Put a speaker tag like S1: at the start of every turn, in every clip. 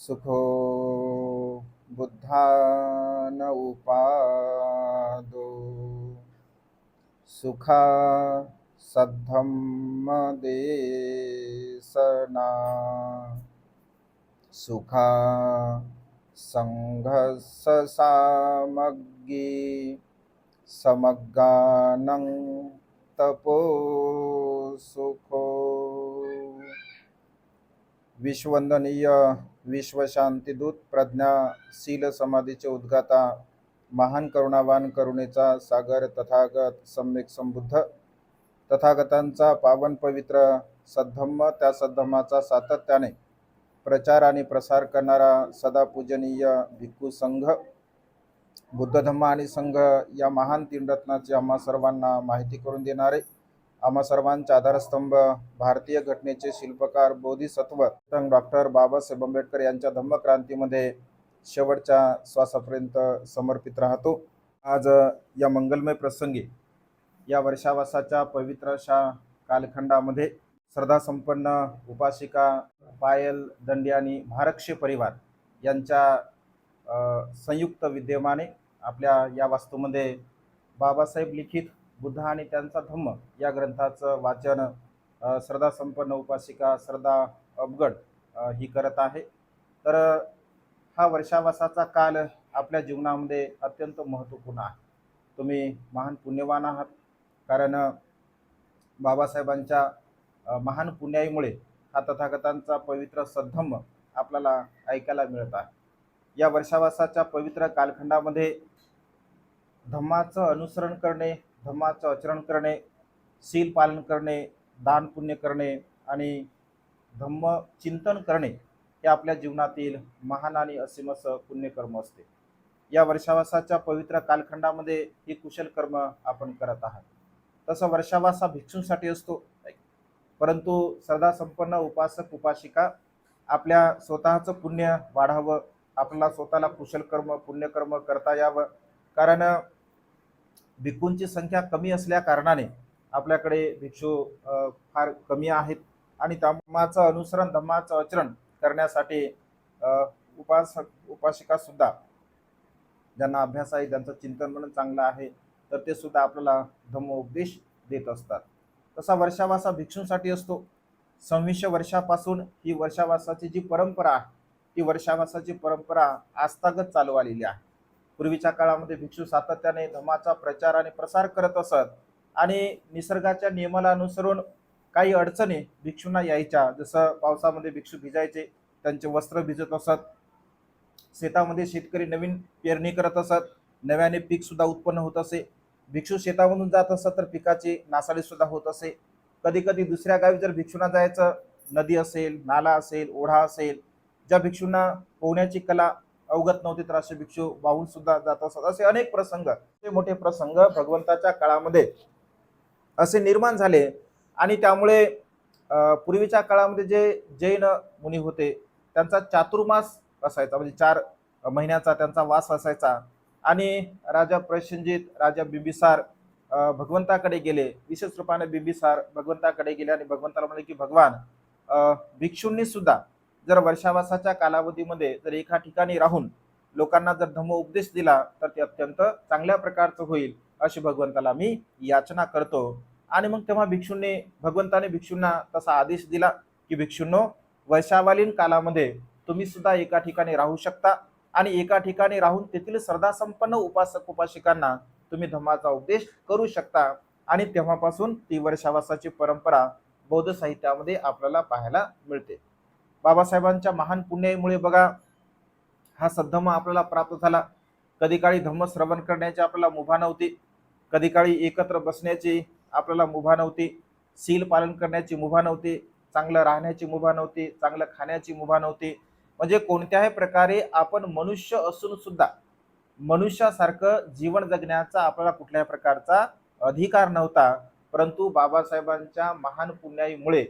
S1: सुखो बुद्धान उपादो सुखा सद्धम्म देसना सुखा संघस्स सामग्गी समग्गानं तपो सुखो। विश्ववंदनीय विश्वशांतीदूत प्रज्ञाशील समाधीचे उद्गाता महान करुणावान करुणेचा सागर तथागत सम्यक संबुद्ध तथागतांचा पावन पवित्र सद्धम्म त्या सद्धम्माचा सातत्याने प्रचार आणि प्रसार करणारा सदा पूजनीय भिक्खू संघ बुद्ध धम्म आणि संघ या महान तीन रत्नाची आम्हा सर्वांना माहिती करून देणारे आम्हा सर्वांचे आधारस्तंभ भारतीय घटनेचे शिल्पकार बोधिसत्व डॉक्टर बाबासाहेब आंबेडकर यांच्या धम्मक्रांतीमध्ये शेवटच्या श्वासापर्यंत समर्पित राहतो। आज या मंगलमय प्रसंगी या वर्षावासाच्या पवित्र अशा कालखंडामध्ये श्रद्धासंपन्न उपासिका पायल दंडी आणि भारक्षे परिवार यांच्या संयुक्त विद्यमाने आपल्या या वास्तूमध्ये बाबासाहेब लिखित बुद्ध आणि त्यांचा धम्म या ग्रंथाचं वाचन श्रद्धासंपन्न उपासिका श्रद्धा अबगड ही करत आहे। तर हा वर्षावासाचा काल आपल्या जीवनामध्ये अत्यंत महत्त्वपूर्ण आहे। तुम्ही महान पुण्यवान आहात, कारण बाबासाहेबांच्या महान पुण्याईमुळे हा तथागतांचा पवित्र सद्धम्म आपल्याला ऐकायला मिळत आहे। या वर्षावासाच्या पवित्र कालखंडामध्ये धम्माचं अनुसरण करणे, धम्माचं आचरण करणे, शील पालन करणे, दान पुण्य करणे आणि धम्म चिंतन करणे हे आपल्या जीवनातील महान आणि असीमस पुण्यकर्म असते। या वर्षावासाच्या पवित्र कालखंडामध्ये ही कुशल कर्म आपण करत आहात। तसं वर्षावास हा भिक्षूंसाठी असतो, परंतु श्रद्धा संपन्न उपासक उपासिका आपल्या स्वतःचं पुण्य वाढावं, आपल्याला स्वतःला कुशल कर्म पुण्यकर्म करता यावं, कारण भिक्खूंची संख्या कमी असल्या कारणाने आपल्याकडे भिक्षू फार कमी आहेत आणि धम्माचं अनुसरण धम्माचं आचरण करण्यासाठी उपासिका सुद्धा ज्यांना अभ्यास आहे, ज्यांचं चिंतन म्हणून चांगलं आहे, तर ते सुद्धा आपल्याला धम्मोपदेश देत असतात। तसा वर्षावासा भिक्षूंसाठी असतो। 2600 वर्षापासून ही वर्षावासाची जी परंपरा आहे, ती वर्षावासाची परंपरा आजतागत चालू आलेली आहे। पूर्वीच्या काळामध्ये भिक्षू सातत्याने धम्माचा प्रचार आणि प्रसार करत असत आणि निसर्गाच्या नियमाला अनुसरून काही अडचणी भिक्षूंना यायच्या, जसं पावसामध्ये भिक्षू भिजायचे, त्यांचे वस्त्र भिजत असत, शेतामध्ये शेतकरी नवीन पेरणी करत असत, नव्याने पीक सुद्धा उत्पन्न होत असे, भिक्षू शेतामधून जात असत तर पिकाची नासाडी सुद्धा होत असे। कधी कधी दुसऱ्या गावी जर भिक्षूंना जायचं, नदी असेल, नाला असेल, ओढा असेल, ज्या भिक्षूंना पोहण्याची कला अवगत नव्हती तर असे भिक्षू वाहून सुद्धा जात असत। असे अनेक प्रसंग, ते मोठे प्रसंग भगवंताच्या काळामध्ये असे निर्माण झाले आणि त्यामुळे पूर्वीच्या काळामध्ये जे जैन मुनी होते त्यांचा चातुर्मास असायचा, म्हणजे 4 महिन्याचा त्यांचा वास असायचा आणि राजा प्रसेनजित राजा बिंबिसार भगवंताकडे गेले, विशेष रूपाने बिंबिसार भगवंताकडे गेले आणि भगवंताला म्हणाले की भगवान, भिक्षूंनी सुद्धा जर वर्षावासाच्या कालावधीमध्ये जर एका ठिकाणी राहून लोकांना जर धम्म उपदेश दिला तर ते अत्यंत चांगल्या प्रकारचं होईल, अशी भगवंताला मी याचना करतो। आणि मग तेव्हा भगवंताने भिक्षूंना तसा आदेश दिला की भिक्षूंनो, वर्षावालीन कालामध्ये तुम्ही सुद्धा एका ठिकाणी राहू शकता आणि एका ठिकाणी राहून तेथील श्रद्धासंपन्न उपासक उपासिकांना तुम्ही धम्माचा उपदेश करू शकता। आणि तेव्हापासून ती वर्षावासाची परंपरा बौद्ध साहित्यामध्ये आपल्याला पाहायला मिळते। बाबासाहेबांच्या महान पुण्याईमुळे बघा हा सद्धम्म आपल्याला प्राप्त झाला। कधी काळी धम्म श्रवण करण्याची आपल्याला मुभा नव्हती, कधी काळी एकत्र बसण्याची आपल्याला मुभा नव्हती, शील पालन करण्याची मुभा नव्हती, चांगलं राहण्याची मुभा नव्हती, चांगलं खाण्याची मुभा नव्हती, म्हणजे कोणत्याही प्रकारे आपण मनुष्य असून सुद्धा मनुष्यासारखं जीवन जगण्याचा आपल्याला कुठल्याही प्रकारचा अधिकार नव्हता। परंतु बाबासाहेबांच्या महान पुण्याईमुळे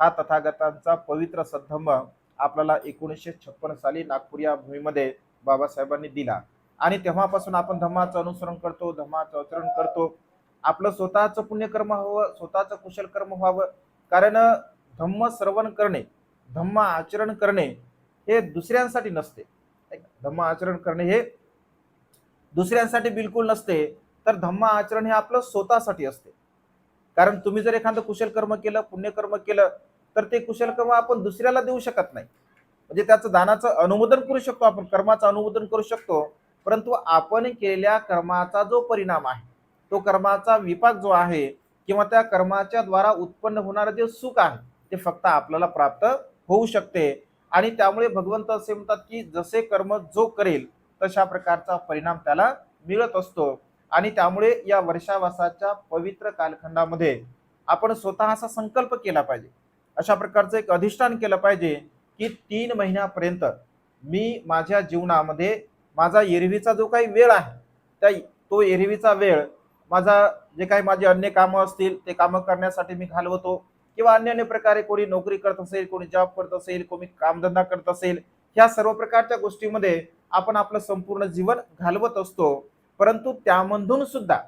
S1: हा तथागतांचा पवित्र सद्धम्म आपल्याला 1956 साली नागपूर या भूमीमध्ये बाबासाहेबांनी दिला आणि तेव्हापासून आपण धम्माचं अनुसरण करतो, धम्माचं आचरण करतो। आपलं स्वतःचं पुण्यकर्म व्हावं, स्वतःचं कुशल कर्म व्हावं, कारण धम्म श्रवण करणे, धम्म आचरण करणे हे दुसऱ्यांसाठी नसते. धम्म आचरण करणे हे दुसऱ्यांसाठी बिलकुल नसते, तर धम्म आचरण हे आपलं स्वतःसाठी असते. कारण तुम्ही जर एखादं कुशल कर्म केलं, पुण्यकर्म केलं, तर ते कुशल कर्म आपण दुसऱ्याला देऊ शकत नाही. म्हणजे त्याचं दानाचं अनुमोदन करू शकतो, आपण कर्माचं अनुमोदन करू शकतो, परंतु आपण केलेल्या कर्माचा जो परिणाम आहे, तो कर्माचा विपाक जो आहे, किंवा त्या कर्माच्या द्वारा उत्पन्न होणारं जे सुख आहे, ते फक्त आपल्याला प्राप्त होऊ शकते. आणि त्यामुळे भगवंत असे म्हणतात की जसे कर्म जो करेल तशा प्रकारचा परिणाम त्याला मिळत असतो. आणि त्यामुळे या वर्षावासाच्या पवित्र कालखंडामध्ये आपण स्वतः असा संकल्प केला पाहिजे, अशा प्रकारचं एक अधिष्ठान केलं पाहिजे की 3 महिन्यापर्यंत मी माझ्या जीवनामध्ये माझा एरवीचा जो काही वेळ आहे, त्या तो एरवीचा वेळ माझा जे काही माझे अन्य कामं असतील ते कामं करण्यासाठी मी घालवतो, किंवा अन्य अन्य प्रकारे कोणी नोकरी करत असेल, कोणी जॉब करत असेल, कोणी कामधंदा करत असेल, ह्या सर्व प्रकारच्या गोष्टीमध्ये आपण आपलं संपूर्ण जीवन घालवत असतो. परंतु त्यामधून सुद्धा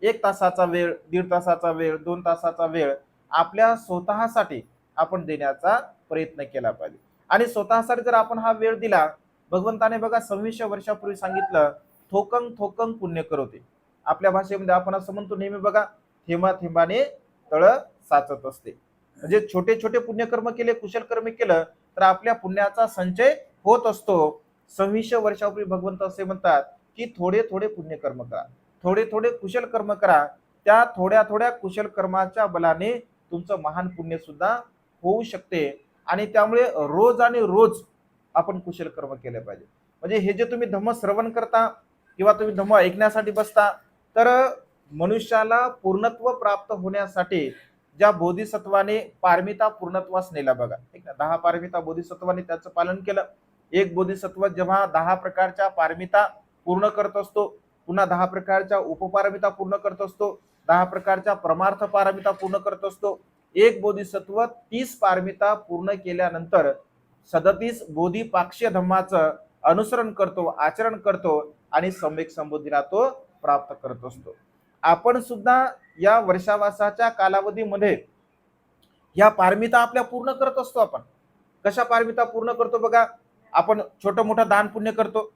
S1: 1 तासाचा वेळ, 1.5 तासाचा वेळ, 2 तासाचा वेळ आपल्या स्वतःसाठी आपण देण्याचा प्रयत्न केला पाहिजे. आणि स्वतःसाठी जर आपण हा वेळ दिला, भगवंताने बघा 2600 वर्षापूर्वी सांगितलं, थोकंग थोकंग पुण्य करते. आपल्या भाषेमध्ये आपण असं म्हणतो नेहमी बघा, थेंबा थेंबाने तळ साचत असते. म्हणजे छोटे छोटे पुण्यकर्म केले, कुशल कर्म केलं, तर आपल्या पुण्याचा संचय होत असतो. 2600 वर्षापूर्वी भगवंत असे म्हणतात की थोडे थोडे पुण्यकर्म करा, थोडे थोडे कुशल कर्म करा. त्या थोड्या थोड्या कुशल कर्माच्या बलाने तुमचं महान पुण्य सुद्धा होऊ शकते. आणि त्यामुळे रोज आणि रोज आपण कुशल कर्म केले पाहिजे. म्हणजे हे जे तुम्ही धम्म श्रवण करता किंवा तुम्ही धम्म ऐकण्यासाठी बसता, तर मनुष्याला पूर्णत्व प्राप्त होण्यासाठी ज्या बोधिसत्वाने पारमिता पूर्णत्वास नेला बघा, ठीक ना, 10 पारमिता बोधिसत्वाने त्याचं पालन केलं. एक बोधिसत्व जेव्हा 10 प्रकारच्या पारमिता पूर्ण करत असतो, पुन्हा 10 प्रकारच्या उपपारमिता पूर्ण करत असतो, 10 प्रकारच्या परमार्थ पारमिता पूर्ण करत असतो. एक बोधिसत्व 30 पारमिता पूर्ण केल्यानंतर 37 बोधिपाक्षीय धम्माचं अनुसरण करतो, आचरण करतो, आणि सम्यक संबोधीला तो प्राप्त करत असतो. आपण सुद्धा या वर्षावासाच्या कालावधीमध्ये या पारमिता आपल्या पूर्ण करत असतो. आपण कशा पारमिता पूर्ण करतो बघा, आपण छोटं मोठं दान पुण्य करतो,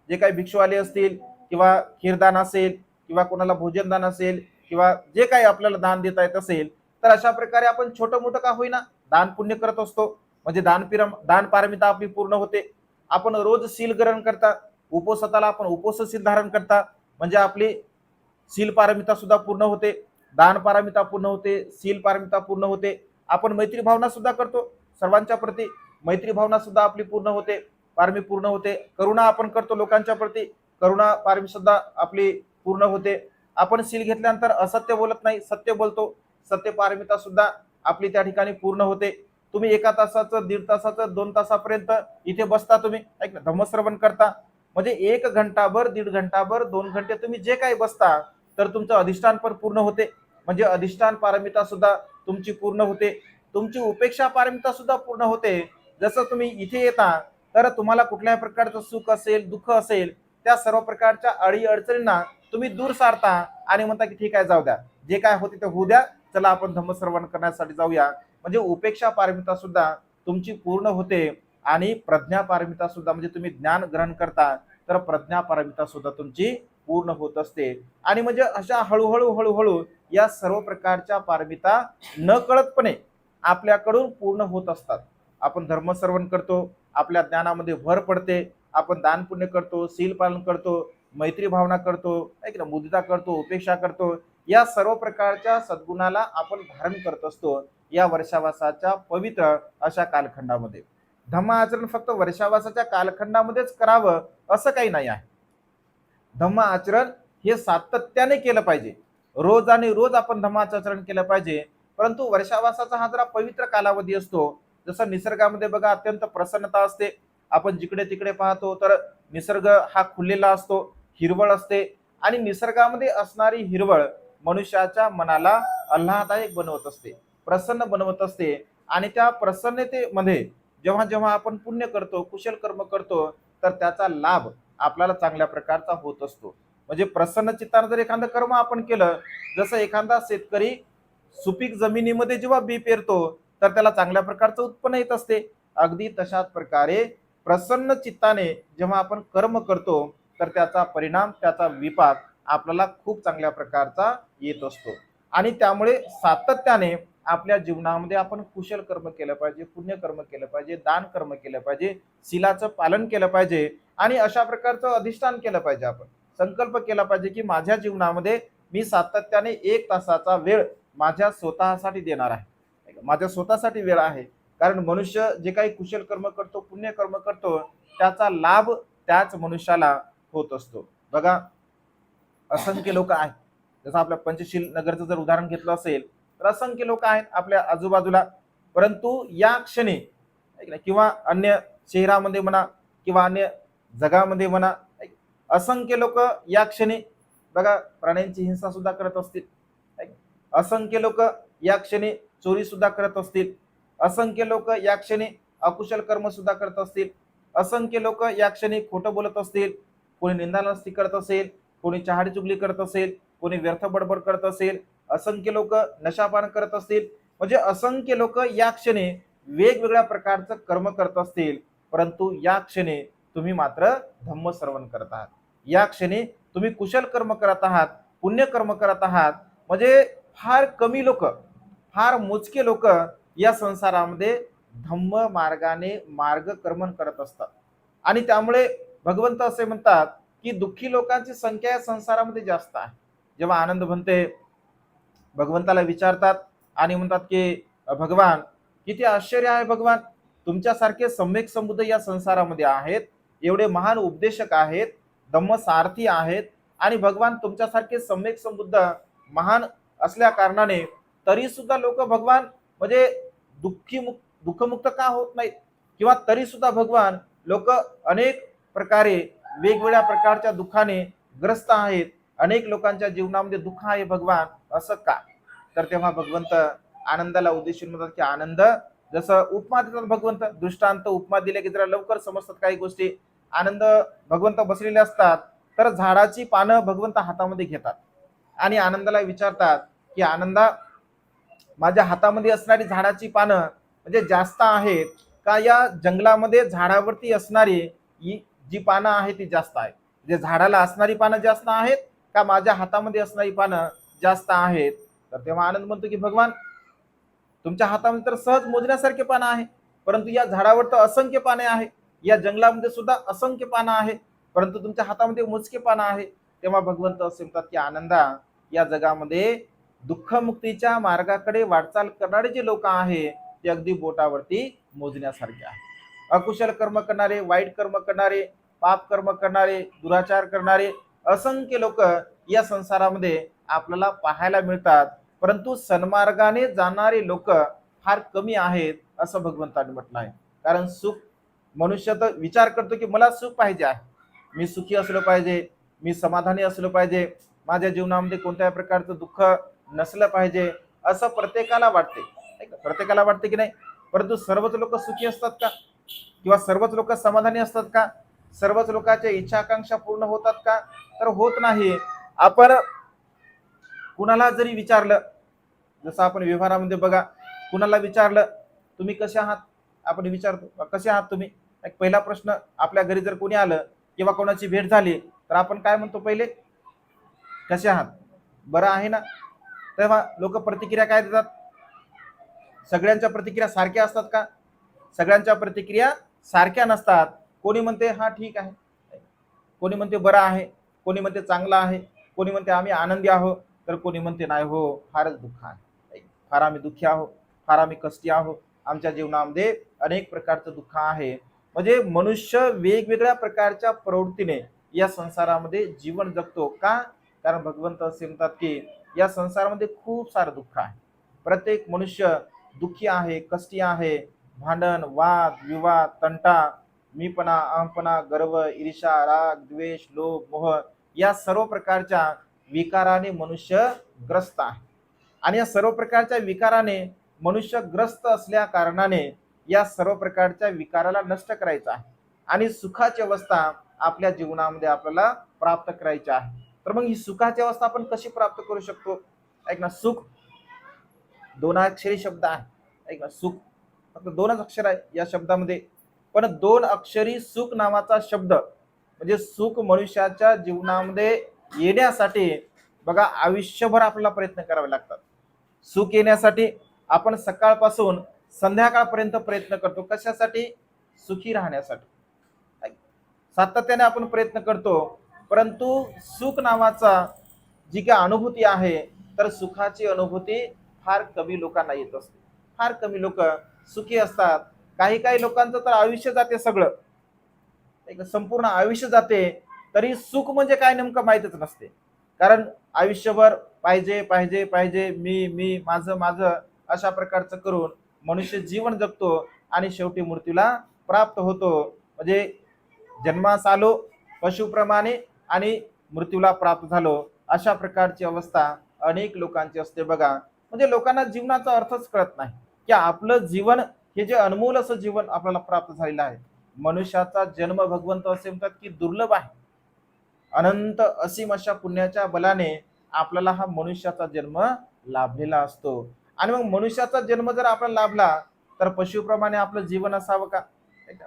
S1: जे काही भिक्षुवाले असतील, किंवा खीरदान असेल, किंवा कोणाला भोजनदान असेल, किंवा जे काही आपल्याला दान देता येत असेल, तर अशा प्रकारे आपण छोटं मोठं का होईना दान पुण्य करत असतो. म्हणजे दान पारमिता आपली पूर्ण होते. आपण रोज सील ग्रहण करता, उपवासाला आपण उपवासशील धारण करता, म्हणजे आपली सील पारमिता सुद्धा पूर्ण होते, दान पारमिता पूर्ण होते, सील पारमिता पूर्ण होते. आपण मैत्री भावना सुद्धा करतो, सर्वांच्या प्रती मैत्री भावना सुद्धा आपली पूर्ण होते, पारमी पूर्ण होते. करुणा आपण करतो लोकांच्या प्रती, करुणा पारमी सुद्धा आपली पूर्ण होते. आपण सील घेतल्यानंतर असत्य बोलत नाही, सत्य बोलतो, सत्य पारमिता सुद्धा आपली त्या ठिकाणी पूर्ण होते. तुम्ही 1 तासाचं, 1.5 तासाचं, 2 तासापर्यंत इथे बसता, तुम्ही ऐक ना, धम्मश्रवण करता, म्हणजे 1 घंटाभर, 1.5 घंटाभर, 2 घंटे तुम्ही जे काही बसता, तर तुमचं अधिष्ठान पण पूर्ण होते. म्हणजे अधिष्ठान पारमिता सुद्धा तुमची पूर्ण होते, तुमची उपेक्षा पारमिता सुद्धा पूर्ण होते. जसं तुम्ही इथे येता, तर तुम्हाला कुठल्याही प्रकारचं सुख असेल, दुःख असेल, त्या सर्व प्रकारच्या अडी अडचणींना तुम्ही दूर सारता आणि म्हणता की ठीक आहे, जाऊ द्या, जे काय होते ते होऊ द्या, चला आपण धम्मश्रवण करण्यासाठी जाऊया. म्हणजे उपेक्षा पारमिता सुद्धा तुमची पूर्ण होते. आणि प्रज्ञा पारमिता सुद्धा, म्हणजे तुम्ही ज्ञान ग्रहण करता, तर प्रज्ञा पारमिता सुद्धा तुमची पूर्ण होत असते. आणि म्हणजे अशा हळूहळू हळूहळू या सर्व प्रकारच्या पारमिता न कळतपणे आपल्याकडून पूर्ण होत असतात. आपण धर्मश्रवण करतो, आपल्या ज्ञानामध्ये भर पडते, आपण दान पुण्य करतो, सील पालन करतो, मैत्री भावना करतो, ऐक ना, मुदिता करतो, उपेक्षा करतो, या सर्व प्रकारच्या सद्गुणाला आपण धारण करत असतो या वर्षावासाच्या पवित्र अशा कालखंडामध्ये. धम्म आचरण फक्त वर्षावासाच्या कालखंडामध्येच करावं असं काही नाही आहे. धम्म आचरण हे सातत्याने केलं पाहिजे, रोज आणि रोज आपण धम्माचं आचरण केलं पाहिजे. परंतु वर्षावासाचा हा जरा पवित्र कालावधी असतो. जसं निसर्गामध्ये बघा अत्यंत प्रसन्नता असते, आपण जिकडे तिकडे पाहतो तर निसर्ग हा खुललेला असतो, हिरवळ असते. आणि निसर्गामध्ये असणारी हिरवळ मनुष्याच्या मनाला आल्हाददायक बनवत असते, प्रसन्न बनवत असते. आणि त्या प्रसन्नतेमध्ये जेव्हा जेव्हा आपण पुण्य करतो, कुशल कर्म करतो, तर त्याचा लाभ आपल्याला चांगल्या प्रकारचा होत असतो. म्हणजे प्रसन्न चित्ताने जर एखादं कर्म आपण केलं, जसं एखादा शेतकरी सुपीक जमिनीमध्ये जेव्हा बी पेरतो, तर त्याला चांगल्या प्रकारचं उत्पन्न येत असते. अगदी तशाच प्रकारे प्रसन्न चित्ताने जेव्हा आपण कर्म करतो तर त्याचा परिणाम, त्याचा विपाक आपल्याला खूप चांगल्या प्रकारचा येत असतो. आणि त्यामुळे सातत्याने आपल्या जीवनामध्ये आपण कुशल कर्म केलं पाहिजे, पुण्य कर्म केलं पाहिजे, दान कर्म केलं पाहिजे, शीलाचं पालन केलं पाहिजे आणि अशा प्रकारचं अधिष्ठान केलं पाहिजे. आपण संकल्प केला पाहिजे की माझ्या जीवनामध्ये मी सातत्याने 1 तासाचा वेळ माझ्या स्वतःसाठी देणार आहे, माझ्या स्वतःसाठी वेळ आहे. कारण मनुष्य जे काही कुशल कर्म करतो, पुण्य कर्म करतो, त्याचा लाभ त्याच मनुष्याला होत असतो. बघा, असंख्य लोक आहेत, जसं आपल्या पंचशील नगरचं जर उदाहरण घेतलं असेल तर असंख्य लोक आहेत आपल्या आजूबाजूला, परंतु या क्षणी किंवा अन्य शहरामध्ये म्हणा किंवा अन्य जगामध्ये म्हणा, असंख्य लोक या क्षणी बघा प्राण्यांची हिंसा सुद्धा करत असतील, असंख्य लोक या क्षणी चोरी सुद्धा करत असतील, असंख्य लोक या क्षणी अकुशल कर्म सुद्धा करत असतील, असंख्य लोक या क्षणी खोटं बोलत असतील, कोणी निंदानस्ती करत असेल, कोणी चहाडी चुगली करत असेल, कोणी व्यर्थ बडबड करत असेल, असंख्य लोक नशापान करत असतील. म्हणजे असंख्य लोक या क्षणी वेगवेगळ्या प्रकारचं कर्म करत असतील, परंतु या क्षणी तुम्ही मात्र धम्म श्रवण करत आहात, या क्षणी तुम्ही कुशल कर्म करत आहात, पुण्य कर्म करत आहात. म्हणजे फार कमी लोक, फार मोजके लोक या संसारामध्ये धम्म मार्गाने मार्गक्रमण करत असतात. आणि त्यामुळे भगवंत असे म्हणतात की दुःखी लोकांची संख्या या संसारामध्ये जास्त आहे. जेव्हा आनंद म्हणते भगवंताला विचारतात आणि म्हणतात की भगवान, किती आश्चर्य आहे भगवान, तुमच्यासारखे सम्यक संबुद्ध या संसारामध्ये आहेत, एवढे महान उपदेशक आहेत, धम्मसारथी आहेत, आणि भगवान तुमच्यासारखे सम्यक संबुद्ध महान असल्या कारणाने तरी सुद्धा लोक भगवान म्हणजे दुःखमुक्त का होत नाहीत, किंवा तरी सुद्धा भगवान लोक अनेक प्रकारे वेगवेगळ्या प्रकारच्या दुःखाने ग्रस्त आहेत, अनेक लोकांच्या जीवनामध्ये दुःख आहे भगवान, असं का? तर तेव्हा भगवंत आनंदाला उद्देशून म्हणतात की आनंद, जसं उपमा देतात भगवंत, दृष्टांत उपमा दिले की जरा लवकर समजतात काही गोष्टी. आनंद भगवंत बसलेले असतात तर झाडाची पानं भगवंत हातामध्ये घेतात आणि आनंदाला विचारतात की आनंदा, माझ्या हातामध्ये असणारी झाडाची पानं म्हणजे जास्त आहेत का या जंगलामध्ये झाडावरती असणारी जी पानं आहे ती जास्त आहे, म्हणजे झाडाला असणारी पानं जास्त आहेत का माझ्या हातामध्ये असणारी पानं जास्त आहेत? तर तेव्हा आनंद म्हणतो की भगवान, तुमच्या हातामध्ये तर सहज मोजण्यासारखे पानं आहे, परंतु या झाडावर तर असंख्य पाने आहे, या जंगलामध्ये सुद्धा असंख्य पानं आहे, परंतु तुमच्या हातामध्ये मोजके पानं आहे. तेव्हा भगवंत असे म्हणतात की आनंदा, या जगामध्ये दुःखमुक्तीच्या मार्गाकडे वाटचाल करणारे जे लोक आहे ते अगदी बोटावरती मोजण्यासारखे आहे. अकुशल कर्म करणारे, वाईट कर्म करणारे, पाप कर्म करणारे, दुराचार करणारे असंख्य लोक या संसारामध्ये आपल्याला पाहायला मिळतात, परंतु सन्मार्गाने जाणारे लोक फार कमी आहेत असं भगवंताने म्हटलं आहे. कारण सुख, मनुष्य तर विचार करतो की मला सुख पाहिजे आहे, मी सुखी असलो पाहिजे, मी समाधानी असलो पाहिजे, माझ्या जीवनामध्ये कोणत्याही प्रकारचं दुःख नसलं पाहिजे, असं प्रत्येकाला वाटते, प्रत्येकाला वाटते की नाही? परंतु सर्वच लोक सुखी असतात का? किंवा सर्वच लोक समाधानी असतात का? सर्वच लोकांच्या इच्छा आकांक्षा पूर्ण होतात का? तर होत नाही. आपण कुणाला जरी विचारलं, जसं आपण व्यवहारामध्ये बघा, कुणाला विचारलं तुम्ही कसे आहात, आपण विचारतो कसे आहात तुम्ही, एक पहिला प्रश्न. आपल्या घरी जर कोणी आलं किंवा कोणाची भेट झाली तर आपण काय म्हणतो पहिले? कसे आहात, बरं आहे ना? तेव्हा लोक प्रतिक्रिया काय देतात? सगळ्यांच्या प्रतिक्रिया सारख्या असतात का? सगळ्यांच्या प्रतिक्रिया सारख्या नसतात. कोणी म्हणते हा ठीक आहे, कोणी म्हणते बरं आहे, कोणी म्हणते चांगला आहे, कोणी म्हणते आम्ही आनंदी आहोत, तर कोणी म्हणते नाही हो, फारच दुःख आहे, फार आम्ही दुःखी आहोत, फार आम्ही कष्टी आहोत, आमच्या जीवनामध्ये अनेक प्रकारचं दुःख आहे. म्हणजे मनुष्य वेगवेगळ्या प्रकारच्या प्रवृत्तीने या संसारामध्ये जीवन जगतो का? कारण भगवंत असे म्हणतात की या संसारामध्ये खूप सारं दुःख आहे, प्रत्येक मनुष्य दुःखी आहे, कष्टी आहे. भांडण, वाद विवाद, तंटा, मीपणा, अहमपणा, गर्व, ईर्ष्या, राग, द्वेष, लोभ, मोह या सर्व प्रकारच्या विकाराने मनुष्य ग्रस्त आहे. आणि या सर्व प्रकारच्या विकाराने मनुष्य ग्रस्त असल्या कारणाने या सर्व प्रकारच्या विकाराला नष्ट करायचा आहे आणि सुखाची अवस्था आपल्या जीवनामध्ये आपल्याला प्राप्त करायची आहे. तर मग ही सुखाची अवस्था आपण कशी प्राप्त करू शकतो? ऐक ना, सुख दोन अक्षरी शब्द आहे. ऐक ना, सुख फक्त दोनच अक्षर आहे या शब्दामध्ये. पण दोन अक्षरी सुख नावाचा शब्द म्हणजे सुख मनुष्याच्या जीवनामध्ये येण्यासाठी बघा आयुष्यभर आपल्याला प्रयत्न करावे लागतात. सुख येण्यासाठी आपण सकाळपासून संध्याकाळपर्यंत प्रयत्न करतो. कशासाठी? सुखी राहण्यासाठी. सातत्याने आपण प्रयत्न करतो, परंतु सुख नावाचा जी काय अनुभूती आहे, तर सुखाची अनुभूती फार कमी लोकांना येत असते. फार कमी लोक सुखी असतात. काही काही लोकांचं तर आयुष्य जाते, सगळं एक संपूर्ण आयुष्य जाते, तरी सुख म्हणजे काय नेमकं माहितच नसते. कारण आयुष्यभर पाहिजे पाहिजे पाहिजे, मी मी माझं माझं अशा प्रकारचं करून मनुष्य जीवन जगतो आणि शेवटी मृत्यूला प्राप्त होतो. म्हणजे जन्मास आलो पशुप्रमाणे आणि मृत्यूला प्राप्त झालो, अशा प्रकारची अवस्था अनेक लोकांची असते बघा. म्हणजे लोकांना जीवनाचा अर्थच कळत नाही की आपलं जीवन हे जे अनमोल असं जीवन आपल्याला प्राप्त झालेलं आहे. मनुष्याचा जन्म भगवंत असे म्हणतात की दुर्लभ आहे. अनंत असीम अशा पुण्याच्या बलाने आपल्याला हा मनुष्याचा जन्म लाभलेला असतो. आणि मग मनुष्याचा जन्म जर आपल्याला लाभला, तर पशुप्रमाणे आपलं जीवन असावं का?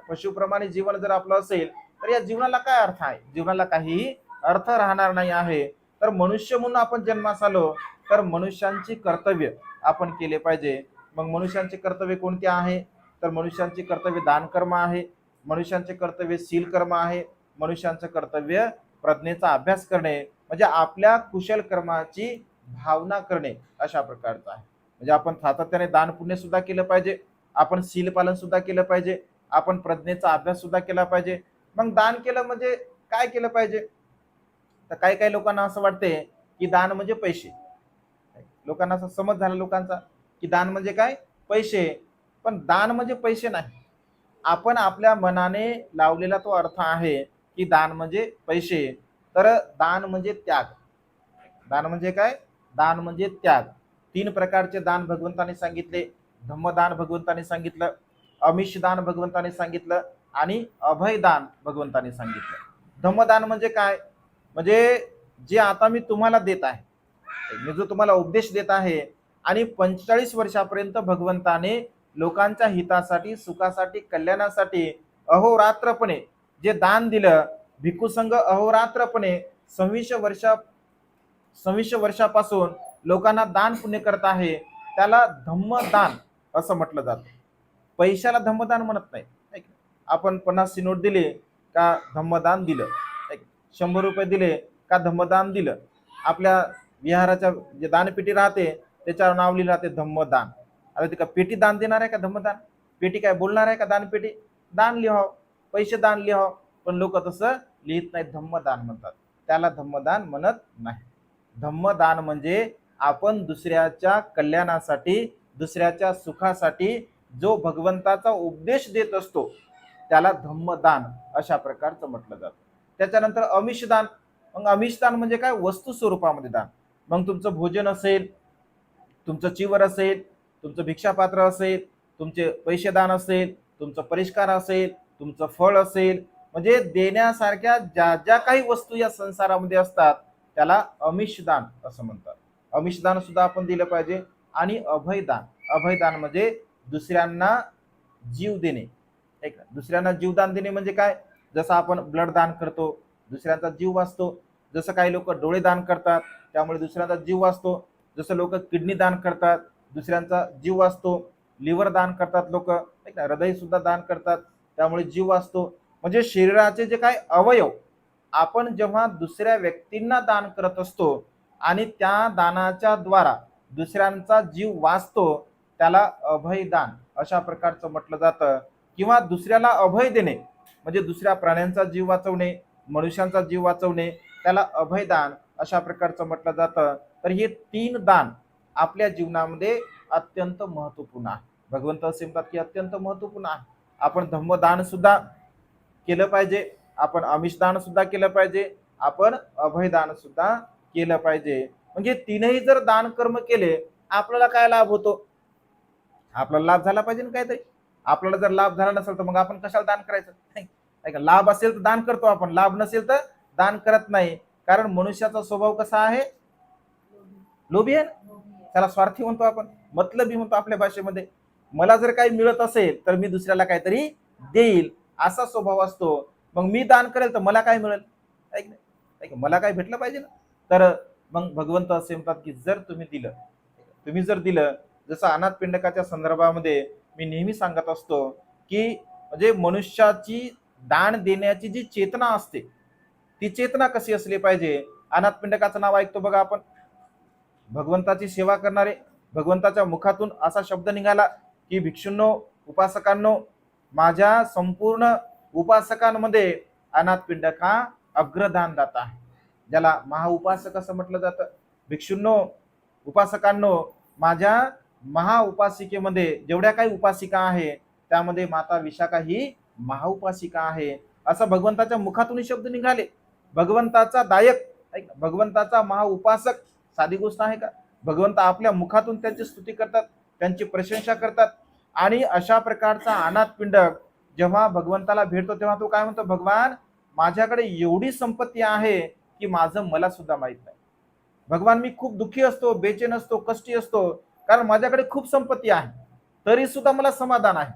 S1: पशुप्रमाणे जीवन जर आपलं असेल, तर या जीवनाला काय अर्थ आहे? जीवनाला काहीही अर्थ राहणार नाही आहे. तर मनुष्य म्हणून आपण जन्मास आलो, तर मनुष्यांची कर्तव्य आपण केले पाहिजे. मग मनुष्यांचे कर्तव्य कोणते आहे? तर मनुष्यांचे कर्तव्य दान कर्म आहे, मनुष्यांचे कर्तव्य शील कर्म आहे, मनुष्यांचं कर्तव्य प्रज्ञेचा अभ्यास करणे, म्हणजे आपल्या कुशल कर्माची भावना करणे, अशा प्रकारचं आहे. म्हणजे आपण सातत्याने दान पुण्य सुद्धा केलं पाहिजे, आपण शील पालन सुद्धा केलं पाहिजे, आपण प्रज्ञेचा अभ्यास सुद्धा केला पाहिजे. मग दान केलं म्हणजे काय केलं पाहिजे? तर काही काही लोकांना असं वाटते की दान म्हणजे पैसे. लोकांना असं समज झाला लोकांचा की दान म्हणजे काय? पैसे. पण दान म्हणजे पैसे नाही. आपण आपल्या मनाने लावलेला तो अर्थ आहे की दान म्हणजे पैसे. तर दान म्हणजे त्याग. दान म्हणजे काय? दान म्हणजे त्याग. तीन प्रकारचे दान भगवंताने सांगितले. धम्मदान भगवंताने सांगितलं, अमिष दान भगवंताने सांगितलं आणि अभयदान भगवंताने सांगितलं. धम्मदान म्हणजे काय? म्हणजे जे आता मी तुम्हाला देत आहे, मी जो तुम्हाला उपदेश देत आहे, आणि 45 वर्षापर्यंत भगवंताने लोकांच्या हितासाठी, सुखासाठी, कल्याणासाठी अहोरात्रपणे जे दान दिलं, भिक्खूसंघ अहोरात्रपणे 26 वर्षापासून लोकांना दान पुण्य करत आहे, त्याला धम्मदान असं म्हटलं जातं. पैशाला धम्मदान म्हणत नाही. आपण 50ची नोट दिली का धम्मदान दिलं, 100 रुपये दिले का धम्मदान दिलं. आपल्या विहाराच्या जे दानपेटी राहते त्याच्यावर नाव लिहिलं राहते धम्मदान. आता ते का पेटी दान देणार आहे का धम्मदान? पेटी काय बोलणार आहे का दानपेटी? दान लिहाव, पैसे दान लिहाव, पण लोक तसं लिहित नाहीत, धम्मदान म्हणतात. त्याला धम्मदान म्हणत नाही. धम्मदान म्हणजे आपण दुसऱ्याच्या कल्याणासाठी, दुसऱ्याच्या सुखासाठी जो भगवंताचा उपदेश देत असतो, त्याला धम्मदान अशा प्रकारचं म्हटलं जातं. त्याच्यानंतर अमिषदान. मग अमिषदान म्हणजे काय? वस्तू स्वरूपामध्ये दान. मग तुमचं भोजन असेल, तुमचं चिवर असेल, तुमचं भिक्षापात्र असेल, तुमचे पैसे दान असेल, तुमचं परिष्कार असेल, तुमचं फळ असेल, म्हणजे देण्यासारख्या ज्या ज्या काही वस्तू या संसारामध्ये असतात त्याला अमिषदान असं म्हणतात. अमिषदान सुद्धा आपण दिलं पाहिजे. आणि अभयदान. अभयदान म्हणजे दुसऱ्यांना जीव देणे. एक दुसऱ्यांना जीवदान देणे म्हणजे काय? जसं आपण ब्लड दान करतो, दुसऱ्यांचा जीव वाचतो. जसं काही लोक डोळे दान करतात, त्यामुळे दुसऱ्यांचा जीव वाचतो. जसं लोक किडनी दान करतात, दुसऱ्यांचा जीव वाचतो. लिव्हर दान करतात लोक, हृदय सुद्धा दान करतात, त्यामुळे जीव वाचतो. म्हणजे शरीराचे जे काही अवयव आपण जेव्हा दुसऱ्या व्यक्तींना दान करत असतो आणि त्या दानाच्या द्वारा दुसऱ्यांचा जीव वाचतो, त्याला अभयदान अशा प्रकारचं म्हटलं जातं. किंवा दुसऱ्याला अभय देणे म्हणजे दुसऱ्या प्राण्यांचा जीव वाचवणे, मनुष्यांचा जीव वाचवणे, त्याला अभयदान अशा प्रकारचं म्हटलं जातं. तर हे तीन दान आपल्या जीवनामध्ये अत्यंत महत्वपूर्ण आहे. भगवंत असे म्हणतात की अत्यंत महत्वपूर्ण आहे. आपण धम्मदान सुद्धा केलं पाहिजे, आपण आमिषदान सुद्धा केलं पाहिजे, आपण अभयदान सुद्धा केलं पाहिजे. म्हणजे तीनही जर दान कर्म केले, आपल्याला काय लाभ होतो? आपल्याला लाभ झाला पाहिजे ना काहीतरी. आपल्याला जर लाभ झाला नसेल तर मग आपण कशाला दान करायचं? नाही का? लाभ असेल तर दान करतो आपण, लाभ नसेल तर दान करत नाही. कारण मनुष्याचा स्वभाव कसा आहे? लोभी आहे ना. त्याला स्वार्थी म्हणतो आपण, मतलबी म्हणतो आपल्या भाषेमध्ये. मला जर काही मिळत असेल तर मी दुसऱ्याला काहीतरी देईल, असा स्वभाव असतो. मग मी दान करेल तर मला काय मिळेल? ऐक नाही, ऐक मला काय भेटलं पाहिजे ना. तर मग भगवंत असे म्हणतात की जर तुम्ही जर दिलं, जसं अनाथ पिंडकाच्या संदर्भामध्ये मी नेहमी सांगत असतो की म्हणजे मनुष्याची दान देण्याची जी चेतना असते, ती चेतना कशी असली पाहिजे. अनाथ पिंडकाचं नाव ऐकतो बघा आपण, भगवंताची सेवा करणारे. भगवंताच्या मुखातून असा शब्द निघाला की भिक्षूंनो, उपासकांनो, माझ्या संपूर्ण उपासकांमध्ये अनाथ पिंडक हा अग्रदानदाता आहे, ज्याला महाउपासक असं म्हटलं जातं. भिक्षूंनो, उपासकांनो, माझ्या महाउपासिकेमध्ये जेवढ्या काही उपासिका आहे त्यामध्ये माता विशाखा ही महाउपासिका आहे, असं भगवंताच्या मुखातून शब्द निघाले. भगवंताचा दायक, भगवंताचा महाउपासक साधी गोष्ट आहे का? भगवंत आपल्या मुखातून त्यांची स्तुती करतात, त्यांची प्रशंसा करतात. आणि अशा प्रकारचा अनाथ पिंडक जेव्हा भगवंताला भेटतो तेव्हा तो काय म्हणतो, भगवान माझ्याकडे एवढी संपत्ती आहे की माझं मला सुद्धा माहित नाही. भगवान मी खूप दुःखी असतो, बेचैन असतो, कष्टी असतो, कारण माझ्याकडे खूप संपत्ती आहे, तरी सुद्धा मला समाधान आहे.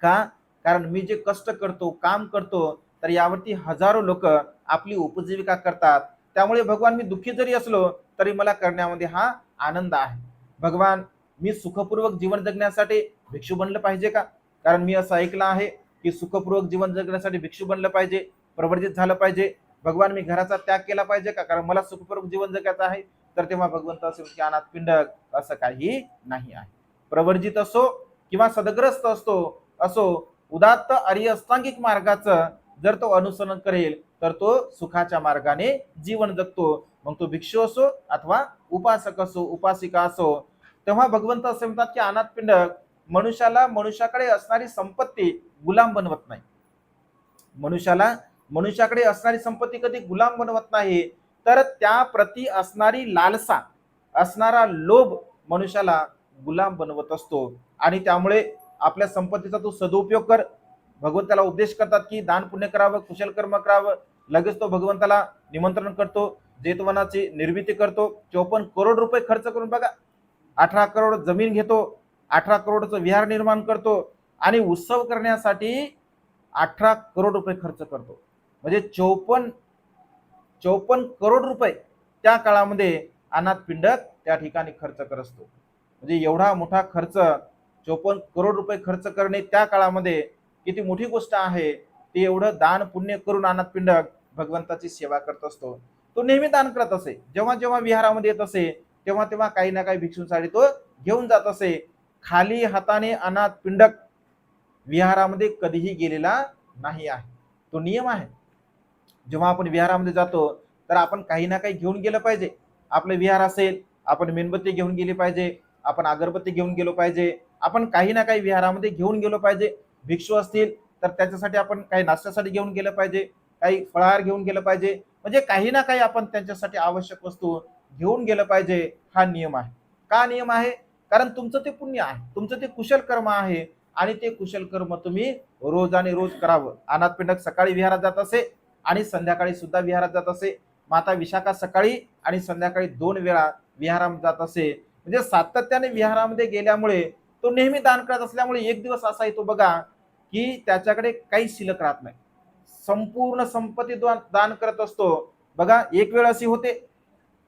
S1: का? कारण मी जे कष्ट करतो, काम करतो, तर यावरती हजारो लोक आपली उपजीविका करतात. त्यामुळे भगवान मी दुःखी जरी असलो तरी मला करण्यामध्ये हा आनंद आहे. भगवान मी सुखपूर्वक जीवन जगण्यासाठी भिक्षू बनलं पाहिजे का? कारण मी असं ऐकलं आहे की सुखपूर्वक जीवन जगण्यासाठी भिक्षू बनलं पाहिजे, प्रवर्जित झालं पाहिजे. भगवान मी घराचा त्याग केला पाहिजे का? कारण मला सुखपूर्वक जीवन जगायचं आहे. तर तेव्हा भगवंत असे की अनाथ पिंडक असं काही नाही आहे. प्रवर्जित असो किंवा सदग्रस्त असो, उदात्त आर्य अष्टांगिक मार्गाचं जर तो अनुसरण करेल तर तो सुखाच्या मार्गाने जीवन जगतो. मग तो भिक्षू असो अथवा उपासक असो, उपासिका असो. तेव्हा भगवंत असे म्हणतात की अनाथ पिंडक मनुष्याकडे असणारी संपत्ती गुलाम बनवत नाही. मनुष्याकडे असणारी संपत्ती कधी गुलाम बनवत नाही, तर त्या प्रती असणारी लालसा, असणारा लोभ मनुष्याला गुलाम बनवत असतो. आणि त्यामुळे आपल्या संपत्तीचा तू सदुपयोग कर. भगवंताला उपदेश करतात की दान पुण्य करावं, कुशल कर्म करावं. लगेच तो भगवंताला निमंत्रण करतो, जेतवनाची निर्मिती करतो. 54 करोड रुपये खर्च करून बघा, 18 करोड जमीन घेतो, 18 करोडचं विहार निर्माण करतो आणि उत्सव करण्यासाठी 18 करोड रुपये खर्च करतो. म्हणजे 54 करोड रुपये त्या काळामध्ये अनाथ पिंडक त्या ठिकाणी खर्च करत असतो. म्हणजे एवढा मोठा खर्च, 54 करोड रुपये खर्च करणे त्या काळामध्ये किती मोठी गोष्ट आहे. ते एवढं दान पुण्य करून अनाथ पिंडक भगवंताची सेवा करत असतो. तो नेहमी दान करत असे. जेव्हा जेव्हा विहारामध्ये येत असे तेव्हा तेव्हा काही ना काही भिक्षूंसाठी तो घेऊन जात असे. खाली हाताने अनाथ पिंडक विहारामध्ये कधीही गेलेला नाही आहे. तो नियम आहे. जेव्हा आपण विहारामध्ये जातो तर आपण काही ना काही घेऊन गेलं पाहिजे. आपलं विहार असेल, आपण मेणबत्ती घेऊन गेली पाहिजे, आपण अगरबत्ती घेऊन गेलो पाहिजे, आपण काही ना काही विहारामध्ये घेऊन गेलो पाहिजे. भिक्षू असतील तर त्याच्यासाठी आपण काही नाश्त्यासाठी घेऊन गेलं पाहिजे, काही फळाहार घेऊन गेलं पाहिजे. म्हणजे काही ना काही आपण त्यांच्यासाठी आवश्यक वस्तू घेऊन गेलं पाहिजे. हा नियम आहे. का नियम आहे? कारण तुमचं ते पुण्य आहे, तुमचं ते कुशल कर्म आहे आणि ते कुशल कर्म तुम्ही रोज आणि रोज करावं. अनाथ पिंडक सकाळी विहारात जात असे आणि संध्याकाळी सुद्धा विहारात जात असे. माता विशाखा सकाळी आणि संध्याकाळी 2 वेळा विहारामध्ये जात असे. म्हणजे सातत्याने विहारामध्ये गेल्यामुळे तो नेहमी दान करत असल्यामुळे एक दिवस असा येतो बघा की त्याच्याकडे काही शिल्लक राहत नाही, संपूर्ण संपत्ती दान करत असतो. बघा एक वेळ अशी होते,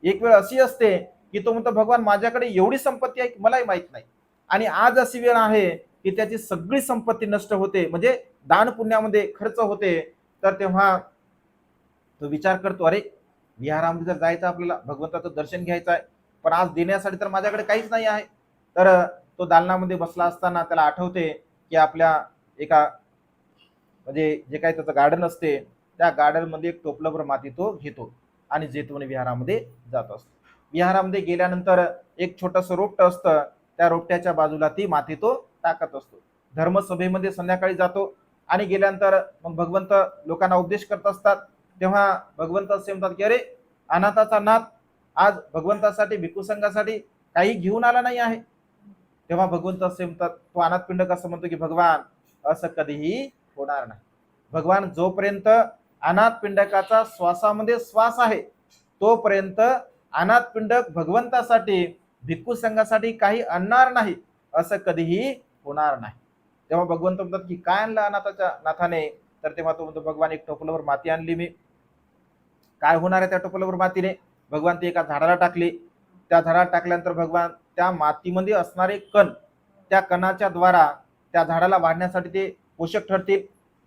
S1: एक वेळ अशी असते की तो म्हणतो भगवान माझ्याकडे एवढी संपत्ती आहे मलाही माहित नाही. आणि आज अशी वेळ आहे की त्याची सगळी संपत्ती नष्ट होते, म्हणजे दान पुण्यामध्ये खर्च होते. तर तेव्हा तो विचार करतो, अरे विहारामध्ये जर जायचं आपल्याला, भगवंताचं दर्शन घ्यायचं आहे, पण आज देण्यासाठी तर माझ्याकडे काहीच नाही आहे. तर तो दालनामध्ये बसला असताना त्याला आठवते की आपल्या एका म्हणजे जे काही त्याचं गार्डन असते त्या गार्डन मध्ये एक टोपलभर माती तो घेतो आणि जेतवनी विहारामध्ये जात असतो. विहारामध्ये गेल्यानंतर एक छोटंसं रोपटं असतं, त्या रोपट्याच्या बाजूला ती माती तो टाकत असतो. धर्मसभेमध्ये संध्याकाळी जातो आणि गेल्यानंतर मग भगवंत लोकांना उपदेश करत असतात. तेव्हा भगवंत असे म्हणतात की अरे अनाथाचा नाथ आज भगवंतासाठी भिक्खू संघासाठी काही घेऊन आला नाही आहे. तेव्हा भगवंत असे म्हणतात, तो अनाथ पिंडक असं म्हणतो की भगवान असं कधीही होणार नाही. भगवान जोपर्यंत अनाथ पिंडकाचा श्वासामध्ये श्वास आहे तोपर्यंत अनाथ पिंडक भगवंतासाठी भिक्खू संघासाठी काही आणणार नाही, असं कधीही होणार नाही. तेव्हा भगवंत म्हणतात की काय आणलं अनाथाच्या नाथाने, तर तेव्हा तो म्हणतो भगवान एक टोपल्यावर माती आणली मी. काय होणार आहे त्या टोपल्यावर मातीने? भगवान ते एका झाडाला टाकले. त्या झाडाला टाकल्यानंतर भगवान त्या मातीमध्ये असणारे कण, त्या कणाच्या द्वारा त्या झाडाला वाढण्यासाठी ते पोषक ठरतील,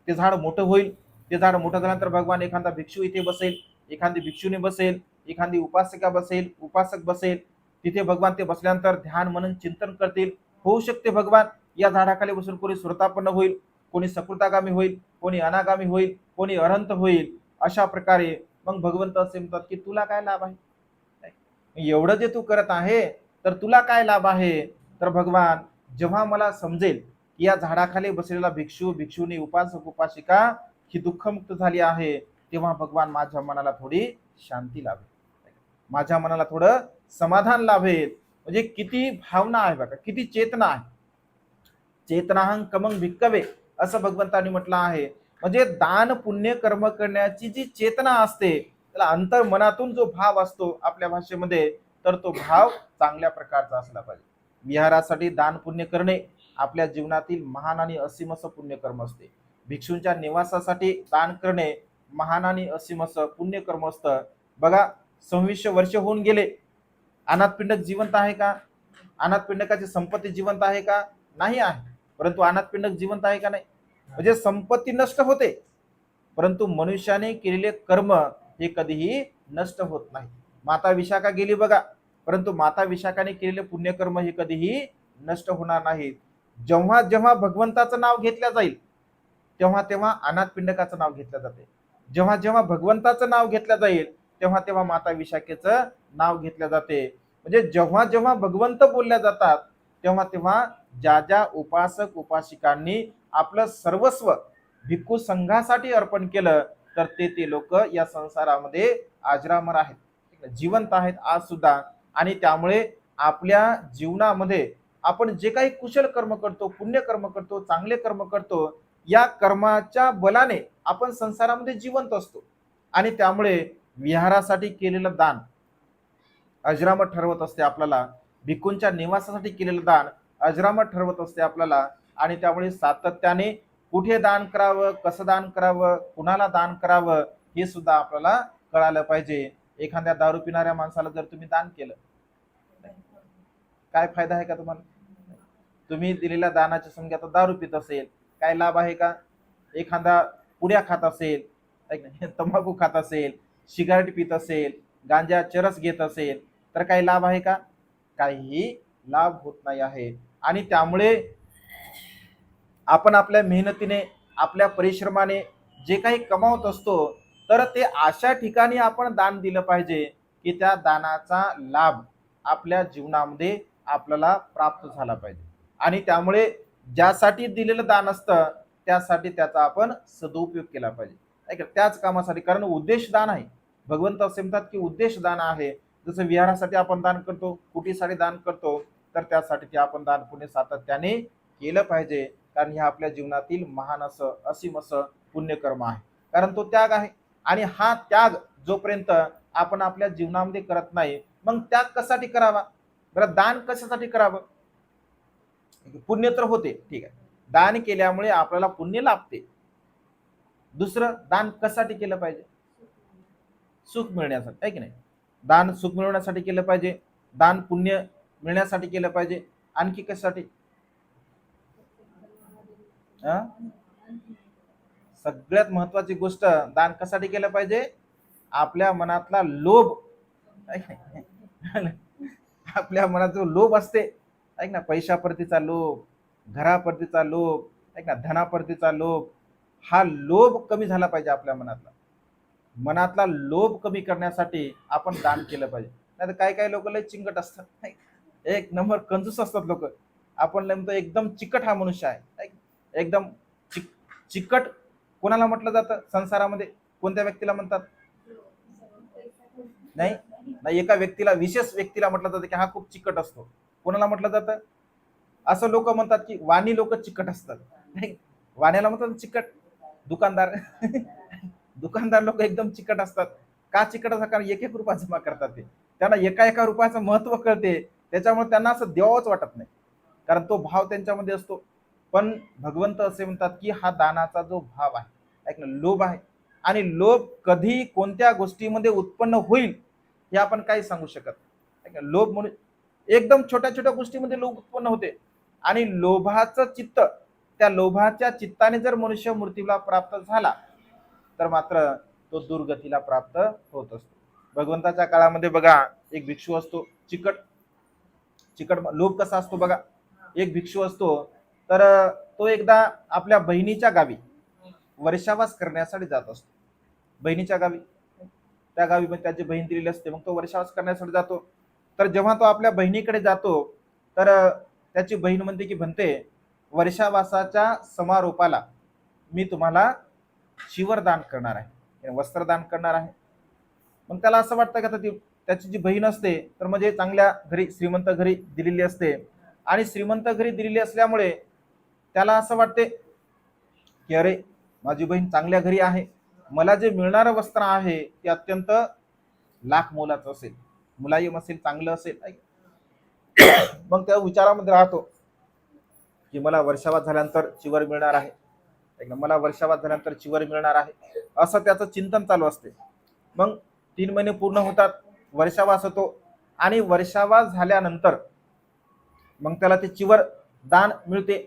S1: ते झाड मोठं होईल. ते झाड मोठं झाल्यानंतर भगवान एखादा भिक्षू इथे बसेल, एखादी भिक्षुनी बसेल, एखादी उपासिका बसेल, उपासक बसेल. तिथे भगवान ते बसल्यानंतर ध्यान मनन चिंतन करतील. होऊ शकते भगवान या झाडाखाली बसून कोणी सुरतापन्न होईल, कोणी सकृतागामी होईल, कोणी अनागामी होईल, कोणी अनंत होईल. अशा प्रकारे मग भगवंत असे म्हणतात की तुला काय लाभ आहे, एवढं जे तू करत आहे तर तुला काय लाभ आहे? तर भगवान जेव्हा मला समजेल की या झाडाखाली बसलेला भिक्षू भिक्षुनी उपासक उपासिका ही दुःखमुक्त झाली आहे, तेव्हा भगवान माझ्या मनाला थोडी शांती लाभेल, माझ्या मनाला थोडं समाधान लाभेल. म्हणजे किती भावना आहे बघा, किती चेतना आहे. चेतनाहं कमंग भिक्कवे असं भगवंतांनी म्हटलं आहे. म्हणजे दान पुण्य कर्म करण्याची जी चेतना असते, त्याला अंतर मनातून जो भाव असतो आपल्या भाषेमध्ये, तर तो भाव चांगल्या प्रकारचा असला पाहिजे. विहारासाठी दान पुण्य करणे आपल्या जीवनातील महान आणि असीम असं पुण्यकर्म असते. भिक्षूंच्या निवासासाठी दान करणे महान आणि असीम असं पुण्यकर्म असतं. बघा, 2600 वर्ष होऊन गेले, अनाथपिंडक जिवंत आहे का? अनाथपिंडकाची संपत्ती जिवंत आहे का? नाही आहे. परंतु अनाथपिंडक जिवंत आहे का? नाही. म्हणजे संपत्ती नष्ट होते, परंतु मनुष्याने केलेले कर्म हे कधीही नष्ट होत नाही. माता विशाखा गेली बघा, परंतु माता विशाखाने केलेले पुण्यकर्म हे कधीही नष्ट होणार नाहीत. जेव्हा जेव्हा भगवंताचं नाव घेतलं जाईल, तेव्हा तेव्हा अनाथपिंडकाचं नाव घेतलं जाते. जेव्हा जेव्हा भगवंताचं नाव घेतलं जाईल, तेव्हा तेव्हा माता विशाखेचं नाव घेतलं जाते. म्हणजे जेव्हा जेव्हा भगवंत बोलल्या जातात, तेव्हा तेव्हा ज्या ज्या उपासक उपासिकांनी आपलं सर्वस्व भिक्खू संघासाठी अर्पण केलं, तर ते लोक या संसारामध्ये अजरामर आहेत, जिवंत आहेत आज सुद्धा. आणि त्यामुळे आपल्या जीवनामध्ये आपण जे काही कुशल कर्म करतो, पुण्य कर्म करतो, चांगले कर्म करतो, या कर्माच्या बलाने आपण संसारामध्ये जिवंत असतो. आणि त्यामुळे विहारासाठी केलेलं दान अजरामर ठरवत असते आपल्याला, भिक्खूंच्या निवासासाठी केलेलं दान अजरामर ठरवत असते आपल्याला. आणि त्यामुळे सातत्याने कुठे दान करावं, कसं दान करावं, कुणाला दान करावं, हे सुद्धा आपल्याला कळालं पाहिजे. एखाद्या दारू पिणाऱ्या माणसाला जर तुम्ही दान केलं, काय फायदा आहे का तुम्हाला? तुम्ही दिलेल्या दानाच्या समजा आता दारू पित असेल, काय लाभ आहे का? एखादा पुड्या खात असेल, तंबाखू खात असेल, सिगारेट पित असेल, गांजा चरस घेत असेल, तर काही लाभ आहे का? काहीही लाभ होत नाही आहे. आणि त्यामुळे आपण आपल्या मेहनतीने, आपल्या परिश्रमाने जे काही कमावत असतो, तर ते अशा ठिकाणी आपण दान दिलं पाहिजे की त्या दानाचा लाभ आपल्या जीवनामध्ये आपल्याला प्राप्त झाला पाहिजे. आणि त्यामुळे ज्यासाठी दिलेलं दान असतं, त्यासाठी त्याचा आपण सदुपयोग केला पाहिजे, त्याच कामासाठी. कारण उद्देश दान आहे. भगवंत असे म्हणतात की उद्देश दान आहे. जसं विहारासाठी आपण दान करतो, कुटीसाठी दान करतो, तर त्यासाठी ते आपण दान पुण्य सातत्याने केलं पाहिजे. कारण हे आपल्या जीवनातील महान असं असीम असं पुण्यकर्म आहे. कारण तो त्याग आहे. आणि हा त्याग जोपर्यंत आपण आपल्या जीवनामध्ये करत नाही, मग त्याग कशासाठी करावा बरं? दान कशासाठी करावं? पुण्य तर होते, ठीक आहे, दान केल्यामुळे आपल्याला पुण्य लाभते. दुसरं, दान कशासाठी केलं पाहिजे? सुख मिळण्यासाठी, आहे की नाही? दान सुख मिळवण्यासाठी केलं पाहिजे, दान पुण्य मिळण्यासाठी केलं पाहिजे. आणखी कशासाठी? सगळ्यात महत्वाची गोष्ट, दान कशासाठी केलं पाहिजे? आपल्या मनातला लोभ, आपल्या मनात जो लोभ असते, ऐक ना, पैशाप्रतीचा लोभ, घराप्रतीचा लोभ, ऐक ना, धनाप्रतीचा लोभ, हा लोभ कमी झाला पाहिजे. आपल्या मनातला लोभ कमी करण्यासाठी आपण दान केलं पाहिजे. नाही तर काही काही लोक लय चिंकट असतात, एक नंबर कंजूस असतात लोक. आपण म्हणतो एकदम चिकट हा मनुष्य आहे, एकदम चिकट कोणाला म्हटलं जातं संसारामध्ये? कोणत्या व्यक्तीला म्हणतात? नाही नाही, एका व्यक्तीला, विशेष व्यक्तीला म्हटलं जातं की हा खूप चिकट असतो. कोणाला म्हटलं जातं? असं लोक म्हणतात की वाणी लोक चिकट असतात. नाही, वाण्याला म्हणतात चिकट. दुकानदार दुकानदार लोक एकदम चिकट असतात. का चिकट असतात? कारण एक एक रुपया जमा करतात ते, त्यांना एका एका रुपयाचं महत्व कळते, त्याच्यामुळे त्यांना असं द्यावंच वाटत नाही, कारण तो भाव त्यांच्यामध्ये असतो. पण भगवंत असे म्हणतात की हा दानाचा जो भाव आहे, ऐक ना, लोभ आहे, आणि लोभ कधी कोणत्या गोष्टीमध्ये उत्पन्न होईल हे आपण काही सांगू शकत नाही. ऐक ना, लोभ म्हणून एकदम छोट्या छोट्या गोष्टीमध्ये लोभ उत्पन्न होते, आणि लोभाचं चित्त, त्या लोभाच्या चित्ताने जर मनुष्य मूर्तीला प्राप्त झाला तर मात्र तो दुर्गतीला प्राप्त होत असतो. भगवंताच्या काळामध्ये बघा, एक भिक्षू असतो, चिकट चिकट लोभ कसा असतो बघा. एक भिक्षू असतो, तर तो एकदा आपल्या बहिणीच्या गावी वर्षावास करण्यासाठी जात असतो. बहिणीच्या गावी, त्या गावी पण त्याची बहीण दिलेली असते, मग तो वर्षावास करण्यासाठी जातो. तर जेव्हा तो आपल्या बहिणीकडे जातो, तर त्याची बहीण म्हणते की म्हणते, वर्षावासाच्या समारोपाला मी तुम्हाला शिवरदान करणार आहे, वस्त्रदान करणार आहे. मग त्याला असं वाटतं की आता ती त्याची जी बहीण असते तर म्हणजे चांगल्या घरी, श्रीमंत घरी दिलेली असते, आणि श्रीमंत घरी दिलेली असल्यामुळे त्याला असं वाटते की अरे, माझी बहीण चांगल्या घरी आहे, मला जे मिळणारं वस्त्र आहे ते अत्यंत लाख मोलाचं असेल, मुलायम असेल, चांगलं असेल. मग त्या विचारामध्ये राहतो की मला वर्षावास झाल्यानंतर चिवर मिळणार आहे, मला वर्षावास झाल्यानंतर चिवर मिळणार आहे, असं त्याचं चिंतन चालू असते. मग 3 महिने पूर्ण होतात, वर्षावास होतो, आणि वर्षावास झाल्यानंतर मग त्याला ते चिवर दान मिळते.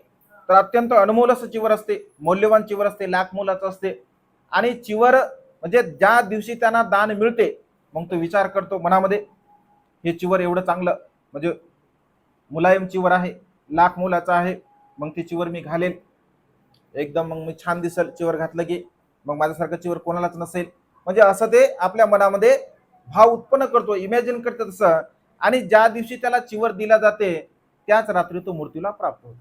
S1: तर अत्यंत अनमोल असं चिवर असते, मौल्यवान चिवर असते, लाख मोलाचं असते. आणि चिवर म्हणजे ज्या दिवशी त्यांना दान मिळते, मग तो विचार करतो मनामध्ये, हे चिवर एवढं चांगलं, म्हणजे मुलायम चिवर आहे, लाख मोलाचं आहे, मग ते चिवर मी घालेल, एकदम मग मी छान दिसल चिवर घातलं की, मग माझ्यासारखं चिवर कोणालाच नसेल. म्हणजे असं ते आपल्या मनामध्ये भाव उत्पन्न करतो, इमॅजिन करतो तसं. आणि ज्या दिवशी त्याला चिवर दिला जाते त्याच रात्री तो मूर्तीला प्राप्त होतो,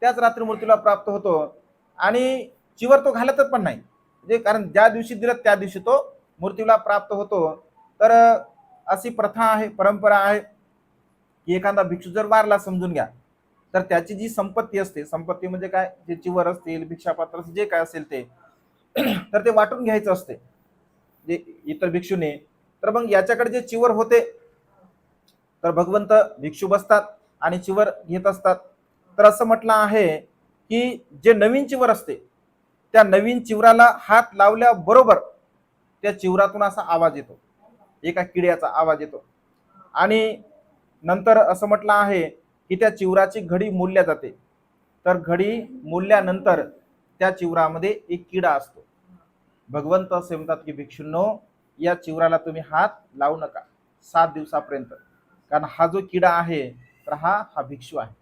S1: त्याच रात्री मूर्तीला प्राप्त होतो. आणि चिवर तो घालतच पण नाही, म्हणजे कारण ज्या दिवशी दिलं त्या दिवशी तो मूर्तीला प्राप्त होतो. तर अशी प्रथा आहे, परंपरा आहे की एखादा भिक्षू जर वारला, समजून घ्या, तर त्याची जी संपत्ती असते, संपत्ती म्हणजे काय, जे चिवर असतील, भिक्षापात्र जे काय असेल ते, तर ते वाटून घ्यायचं असते जे इतर भिक्षूने. तर मग याच्याकडे जे चिवर होते, तर भगवंत भिक्षू बसतात आणि चिवर घेत असतात. तर असं म्हटलं आहे की जे नवीन चिवर असते, त्या नवीन चिवराला हात लावल्याबरोबर त्या चिवरातून असा आवाज येतो, एका किड्याचा आवाज येतो. आणि नंतर असं म्हटलं आहे की त्या चिवराची घडी मोडल्या जाते. तर घडी मोडल्यानंतर त्या चिवरामध्ये एक किडा असतो. भगवंत असे म्हणतात की भिक्षूंनो, या चिवराला तुम्ही हात लावू नका 7 दिवसापर्यंत, कारण हा जो किडा आहे तर हा भिक्षू आहे.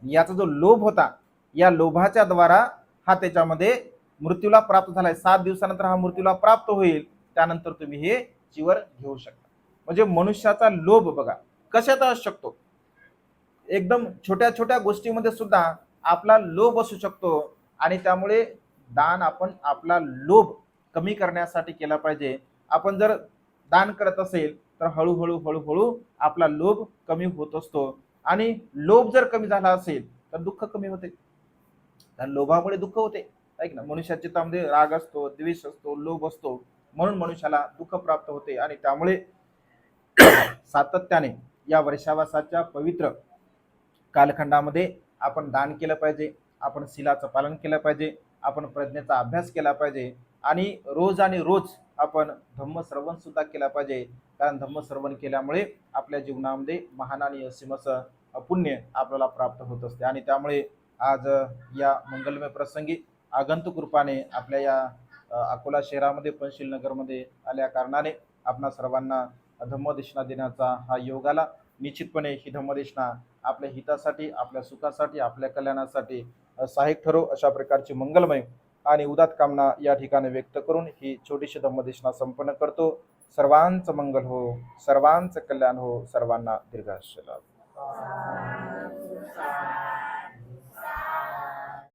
S1: याचा जो लोभ होता, या लोभाच्या द्वारा हा त्याच्यामध्ये मृत्यूला प्राप्त झालाय. 7 दिवसानंतर हा मृत्यूला प्राप्त होईल, त्यानंतर तुम्ही हे चिवर घेऊ शकता. म्हणजे मनुष्याचा लोभ बघा कशात असू शकतो, एकदम छोट्या छोट्या गोष्टीमध्ये सुद्धा आपला लोभ असू शकतो. आणि त्यामुळे दान आपण आपला लोभ कमी करण्यासाठी केला पाहिजे. आपण जर दान करत असेल तर हळूहळू हळूहळू आपला लोभ कमी होत असतो. आणि लोभ जर कमी झाला असेल तर दुःख कमी होते, कारण लोभामुळे दुःख होते. ऐक ना, मनुष्याच्या चित्तामध्ये राग असतो, द्वेष असतो, लोभ असतो, म्हणून मनुष्याला दुःख प्राप्त होते. आणि त्यामुळे सातत्याने या वर्षावासाच्या पवित्र कालखंडामध्ये आपण दान केलं पाहिजे, आपण शिलाचं पालन केलं पाहिजे, आपण प्रज्ञेचा अभ्यास केला पाहिजे, आणि रोज आणि रोज आपण धम्मश्रवण सुद्धा केला पाहिजे. कारण धम्मश्रवण केल्यामुळे आपल्या जीवनामध्ये महान आणि असीम असं पुण्य आपल्याला प्राप्त होत असते. आणि त्यामुळे आज या मंगलमय प्रसंगी आगंतुक रूपाने आपल्या या अकोला शहरामध्ये, पंचशील नगरमध्ये आल्या कारणाने आपणा सर्वांना धम्मदेशना देण्याचा हा योग आला. निश्चितपणे ही धम्मदेशना आपल्या हितासाठी, आपल्या सुखासाठी, आपल्या कल्याणासाठी सहाय्यक ठरो, अशा प्रकारची मंगलमय आणि उदात कामना या ठिकाणी व्यक्त करून ही छोटीशी धम्मदेशना संपन्न करतो. सर्वांचं मंगल हो, सर्वांचं कल्याण हो, सर्वांना दीर्घायुष्य लाभो.